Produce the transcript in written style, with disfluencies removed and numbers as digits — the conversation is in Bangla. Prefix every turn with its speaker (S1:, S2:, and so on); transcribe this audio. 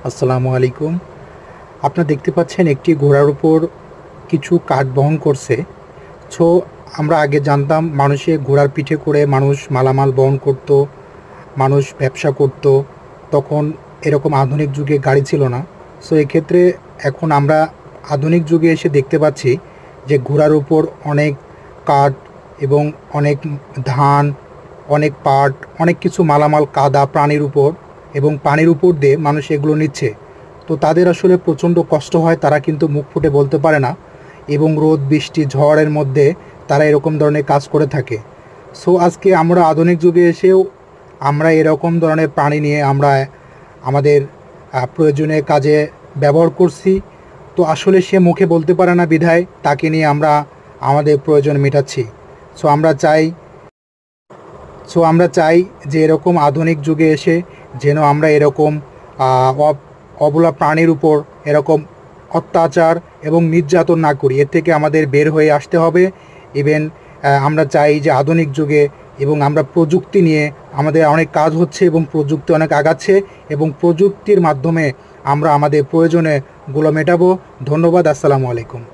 S1: আসসালামু আলাইকুম। আপনারা দেখতে পাচ্ছেন একটি ঘোড়ার উপর কিছু কাঠ বহন করছে। সো আমরা আগে জানতাম ঘোড়ার পিঠে করে মানুষ মালামাল বহন করত, মানুষ ব্যবসা করত। তখন এরকম আধুনিক যুগে গাড়ি ছিল না। সো এক্ষেত্রে এখন আমরা আধুনিক যুগে এসে দেখতে পাচ্ছি যে ঘোড়ার উপর অনেক কাঠ এবং অনেক ধান, অনেক পাট, অনেক কিছু মালামাল কাদা প্রাণীর উপর এবং পানির উপর দিয়ে মানুষ এগুলো নিচ্ছে। তো তাদের আসলে প্রচণ্ড কষ্ট হয়, তারা কিন্তু মুখ ফুটে বলতে পারে না এবং রোদ বৃষ্টি ঝড়ের মধ্যে তারা এরকম ধরনের কাজ করে থাকে। সো আজকে আমরা আধুনিক যুগে এসেও আমরা এরকম ধরনের প্রাণী নিয়ে আমরা আমাদের প্রয়োজনীয় কাজে ব্যবহার করছি। তো আসলে সে মুখে বলতে পারে না বিধায় তাকে নিয়ে আমরা আমাদের প্রয়োজন মেটাচ্ছি। সো আমরা চাই আমরা চাই যে এরকম আধুনিক যুগে এসে যেন আমরা এরকম অবলা প্রাণীর উপর এরকম অত্যাচার এবং নির্যাতন না করি। এর থেকে আমাদের বের হয়ে আসতে হবে। ইভেন আমরা চাই যে আধুনিক যুগে এবং আমরা প্রযুক্তি নিয়ে আমাদের অনেক কাজ হচ্ছে এবং প্রযুক্তি অনেক আগাচ্ছে এবং প্রযুক্তির মাধ্যমে আমরা আমাদের প্রয়োজনগুলো মেটাবো। ধন্যবাদ। আসসালামু আলাইকুম।